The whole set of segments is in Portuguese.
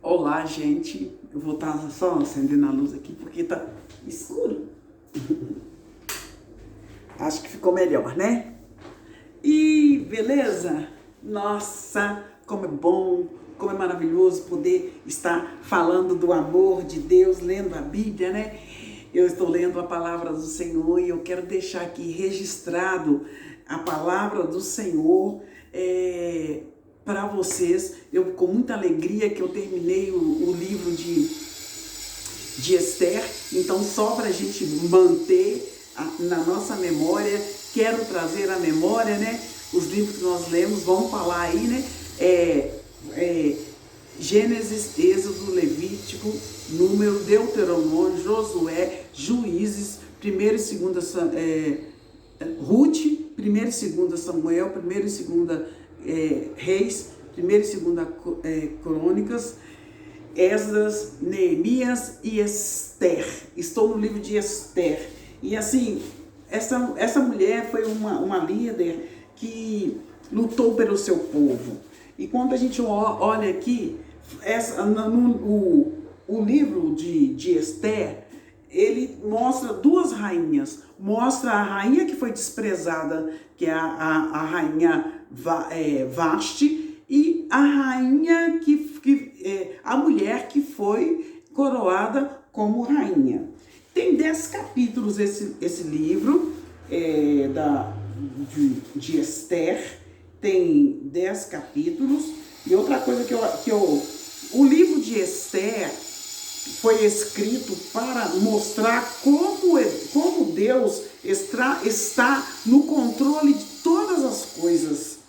Olá, gente. Eu vou estar só acendendo a luz aqui porque tá escuro. Acho que ficou melhor, né? E beleza? Nossa, como é bom, como é maravilhoso poder estar falando do amor de Deus, lendo a Bíblia, né? Eu estou lendo a palavra do Senhor e eu quero deixar aqui registrado a palavra do Senhor para vocês. Eu, com muita alegria, que eu terminei o livro de Esther. Então, só para a gente manter na nossa memória, quero trazer à memória, né? Os livros que nós lemos, vamos falar aí, né? Gênesis, Êxodo, Levítico, Número, Deuteronômio, Josué, Juízes, 1º e 2ª Ruth, 1º e 2ª Samuel, 1º e 2ª Reis, 1º e 2ª Crônicas, Esdras, Neemias e Esther. Estou no livro de Esther. E assim, essa mulher foi uma líder que lutou pelo seu povo. E quando a gente olha aqui, o livro de Esther, ele mostra duas rainhas. Mostra a rainha que foi desprezada, que é a rainha Vasti, e a rainha a mulher que foi coroada como rainha. Tem 10 capítulos esse livro de Esther. Tem 10 capítulos. E outra coisa o livro de Esther foi escrito para mostrar como Deus está no controle de todas as coisas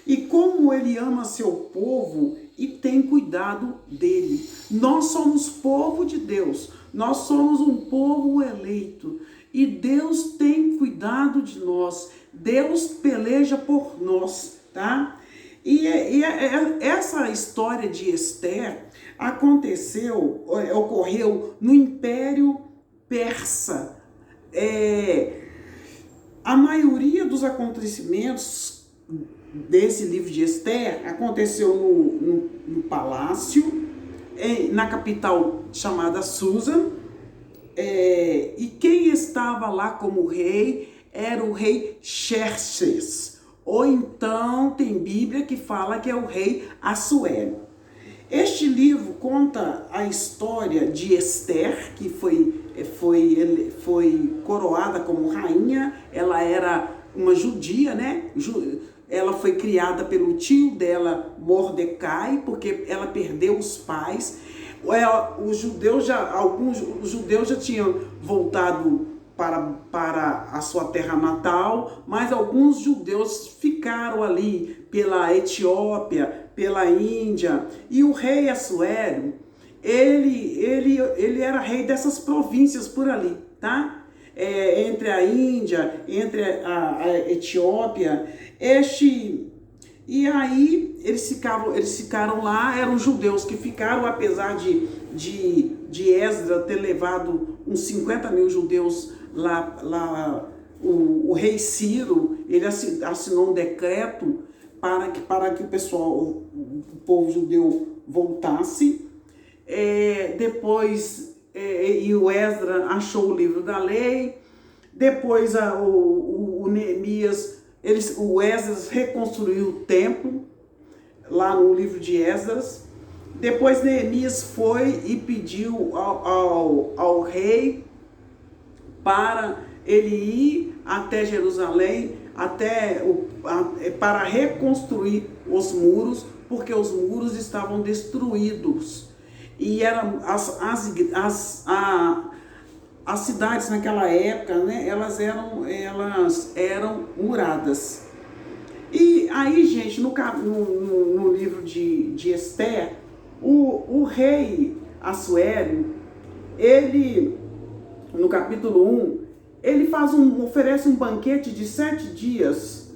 e como Ele ama seu povo e tem cuidado dele. Nós somos povo de Deus, nós somos um povo eleito e Deus tem cuidado de nós, Deus peleja por nós, tá? E essa história de Esther ocorreu no Império Persa. A maioria dos acontecimentos desse livro de Esther aconteceu no palácio, na capital chamada Susa, e quem estava lá como rei era o rei Xerxes. Ou então tem Bíblia que fala que é o rei Assuero. Este livro conta a história de Esther, que foi coroada como rainha. Ela era uma judia, né? Ela foi criada pelo tio dela, Mordecai, porque ela perdeu os pais. Alguns judeus já tinham voltado para a sua terra natal, mas alguns judeus ficaram ali pela Etiópia, pela Índia, e o rei Assuero, ele era rei dessas províncias por ali, tá? Entre a Índia, entre a Etiópia, e aí eles ficaram lá. Eram judeus que ficaram, apesar de Esdras ter levado uns 50 mil judeus lá, o rei Ciro, ele assinou um decreto para que o povo judeu voltasse. Depois, e o Esdras achou o livro da lei. Depois o Neemias, o Esdras reconstruiu o templo, lá no livro de Esdras. Depois Neemias foi e pediu ao rei para ele ir até Jerusalém, para reconstruir os muros, porque os muros estavam destruídos. E as cidades naquela época, né, elas eram muradas. E aí, gente, no livro de Esther, o rei Assuero, ele, no capítulo 1, ele oferece um banquete de 7 dias.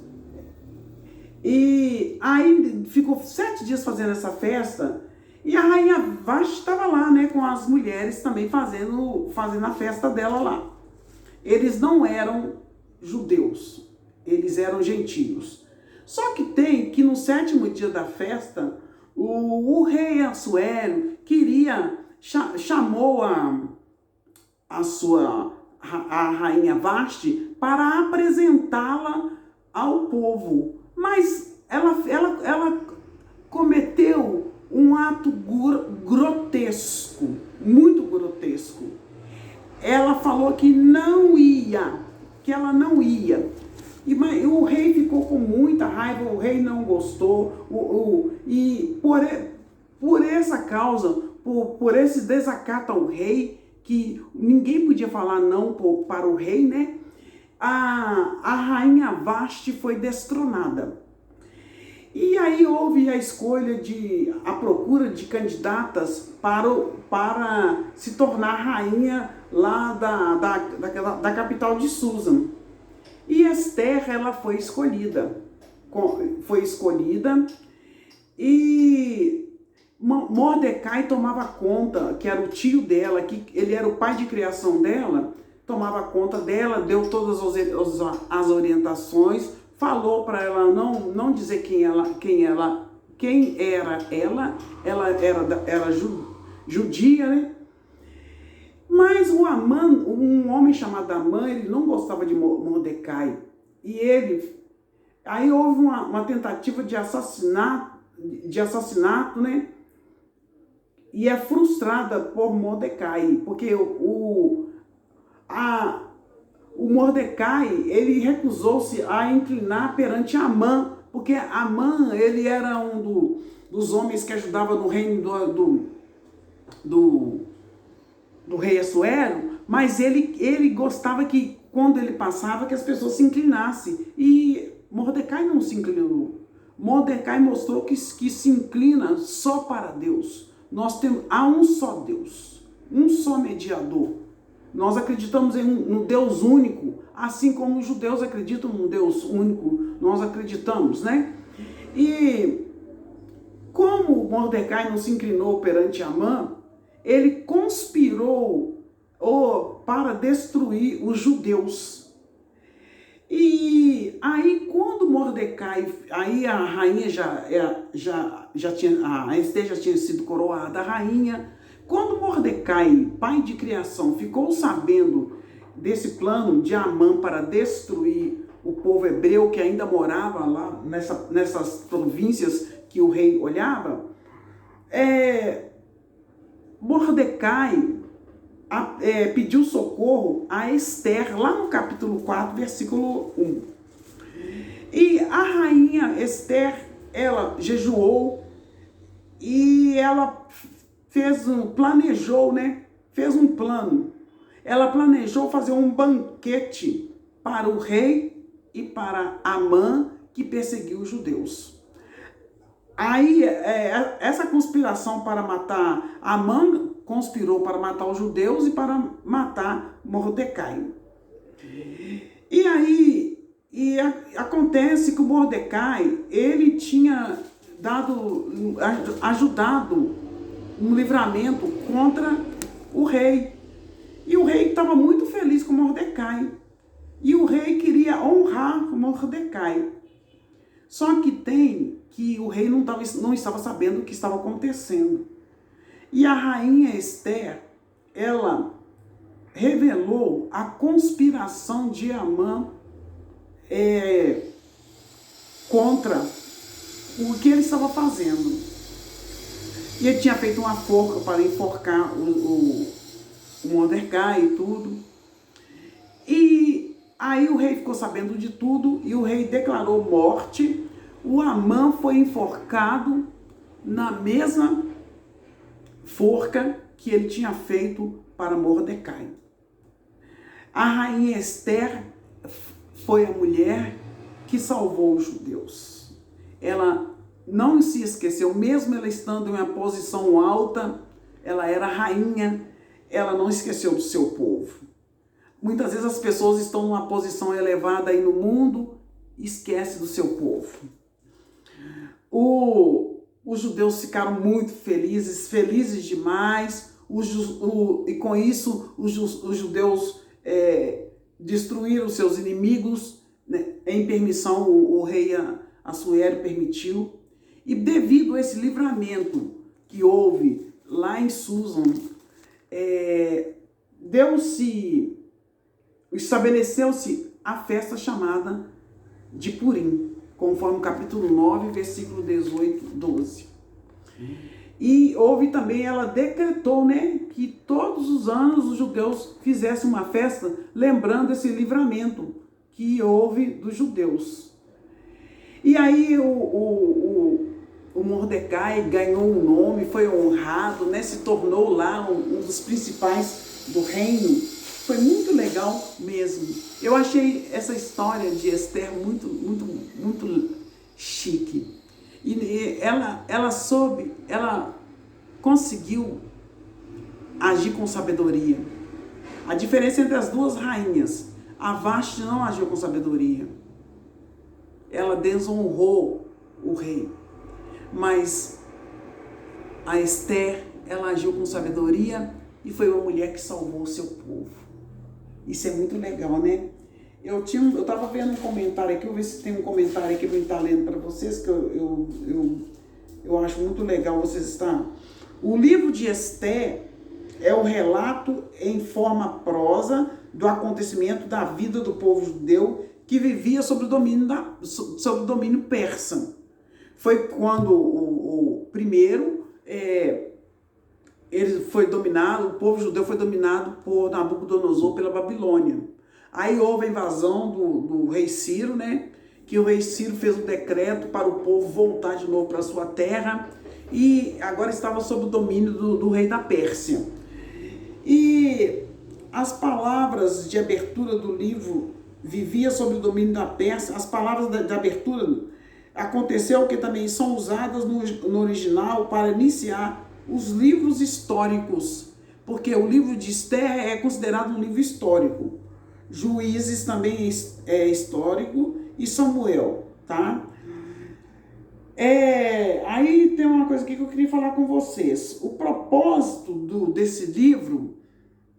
E aí ficou 7 dias fazendo essa festa. E a rainha Vasti estava lá, né, com as mulheres também fazendo a festa dela lá. Eles não eram judeus, eles eram gentios. Só que no 7º dia da festa, o rei Assuero chamou a rainha Vasti para apresentá-la ao povo, mas ela cometeu um ato grotesco, muito grotesco. Ela falou que ela não ia. Mas o rei ficou com muita raiva, o rei não gostou, e por essa causa, por esse desacato ao rei, que ninguém podia falar não para o rei, né? A rainha Vasti foi destronada. E aí houve a procura de candidatas para se tornar rainha lá da capital de Susa. E Esther, ela foi escolhida. E Mordecai tomava conta, que era o tio dela, que ele era o pai de criação dela, tomava conta dela, deu todas as orientações, falou para ela não dizer quem era ela era judia, né? Mas o Amã, um homem chamado Amã, ele não gostava de Mordecai. Aí houve uma tentativa de assassinato, né? E é frustrada por Mordecai, porque o Mordecai, ele recusou-se a inclinar perante Amã, porque Amã, ele era um dos homens que ajudava no reino do rei Assuero, mas ele gostava que, quando ele passava, que as pessoas se inclinassem. E Mordecai não se inclinou. Mordecai mostrou que se inclina só para Deus. Há um só Deus, um só mediador. Nós acreditamos no Deus único, assim como os judeus acreditam no Deus único, nós acreditamos, né? E como Mordecai não se inclinou perante Amã, ele conspirou para destruir os judeus. E aí, quando Mordecai, aí a rainha a Esther já tinha sido coroada rainha. Quando Mordecai, pai de criação, ficou sabendo desse plano de Amã para destruir o povo hebreu que ainda morava lá nessas províncias que o rei olhava, Mordecai pediu socorro a Esther, lá no capítulo 4, versículo 1. E a rainha Esther, ela jejuou e ela planejou, né? Fez um plano. Ela planejou fazer um banquete para o rei e para Amã, que perseguiu os judeus. Aí, essa conspiração para matar Amã, conspirou para matar os judeus e para matar Mordecai. E aí, acontece que o Mordecai, ele tinha ajudado um livramento contra o rei. E o rei estava muito feliz com Mordecai. E o rei queria honrar Mordecai. Só que o rei não estava sabendo o que estava acontecendo. E a rainha Esther, ela revelou a conspiração de Amã contra o que ele estava fazendo. E ele tinha feito uma forca para enforcar o Mordecai e tudo. E aí o rei ficou sabendo de tudo e o rei declarou morte. O Amã foi enforcado na mesma forca que ele tinha feito para Mordecai. A rainha Esther foi a mulher que salvou os judeus. Ela não se esqueceu, mesmo ela estando em uma posição alta, ela era rainha, ela não esqueceu do seu povo. Muitas vezes as pessoas estão numa posição elevada aí no mundo e esquecem do seu povo. Os judeus ficaram muito felizes demais, e com isso os judeus destruíram seus inimigos, né, em permissão, o rei Assuero permitiu. E devido a esse livramento que houve lá em Susan, estabeleceu-se a festa chamada de Purim, conforme o capítulo 9, versículo 18, 12. E houve também, ela decretou, né, que todos os anos os judeus fizessem uma festa lembrando esse livramento que houve dos judeus. E aí o Mordecai ganhou um nome, foi honrado, né, se tornou lá um dos principais do reino. Foi muito legal mesmo. Eu achei essa história de Esther muito, muito, muito chique. E ela conseguiu agir com sabedoria. A diferença entre as duas rainhas, a Vasti não agiu com sabedoria. Ela desonrou o rei. Mas a Esther, ela agiu com sabedoria e foi uma mulher que salvou o seu povo. Isso é muito legal, né? Eu estava vendo um comentário aqui, eu vou ver se tem um comentário aqui para eu estar lendo para vocês, que eu acho muito legal vocês estar. O livro de Esther é o relato em forma prosa do acontecimento da vida do povo judeu que vivia sob o domínio persa. Foi quando o povo judeu foi dominado por Nabucodonosor pela Babilônia. Aí houve a invasão do rei Ciro, né? Que o rei Ciro fez um decreto para o povo voltar de novo para a sua terra e agora estava sob o domínio do rei da Pérsia. E as palavras de abertura do livro vivia sob o domínio da Pérsia. As palavras de abertura aconteceu que também são usadas no original para iniciar os livros históricos, porque o livro de Esther é considerado um livro histórico. Juízes também é histórico e Samuel, tá? Aí tem uma coisa aqui que eu queria falar com vocês. O propósito desse livro,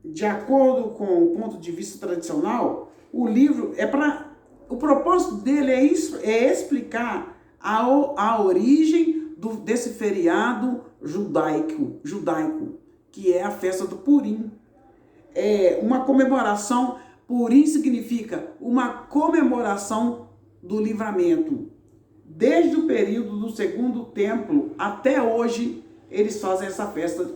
de acordo com o ponto de vista tradicional, o propósito dele é explicar a origem desse feriado judaico, que é a festa do Purim. É uma comemoração. Purim significa uma comemoração do livramento. Desde o período do Segundo Templo até hoje, eles fazem essa festa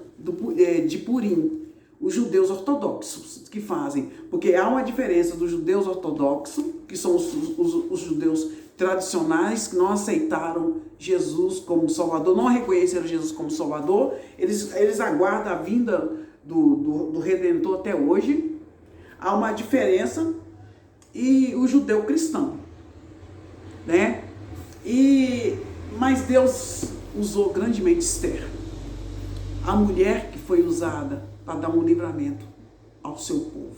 de Purim. Os judeus ortodoxos que fazem, porque há uma diferença dos judeus ortodoxos, que são os judeus tradicionais, que não aceitaram Jesus como Salvador, não reconheceram Jesus como Salvador, eles aguardam a vinda do Redentor até hoje. Há uma diferença, e o judeu cristão, né? Mas Deus usou grandemente Esther, a mulher que foi usada para dar um livramento ao seu povo.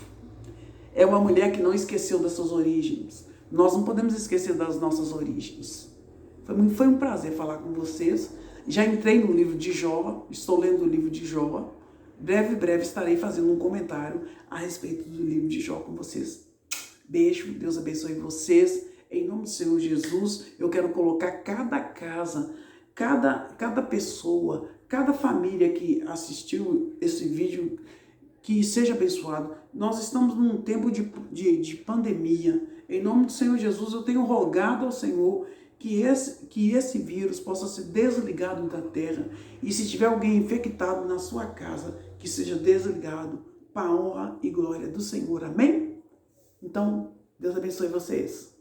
É uma mulher que não esqueceu das suas origens. Nós não podemos esquecer das nossas origens. Foi um prazer falar com vocês. Já entrei no livro de Jó, estou lendo o livro de Jó. Breve estarei fazendo um comentário a respeito do livro de Jó com vocês. Beijo, Deus abençoe vocês. Em nome do Senhor Jesus, eu quero colocar cada casa, cada pessoa, cada família que assistiu esse vídeo, que seja abençoado. Nós estamos num tempo de pandemia. Em nome do Senhor Jesus, eu tenho rogado ao Senhor que esse vírus possa ser desligado da terra. E se tiver alguém infectado na sua casa, que seja desligado para a honra e glória do Senhor. Amém? Então, Deus abençoe vocês.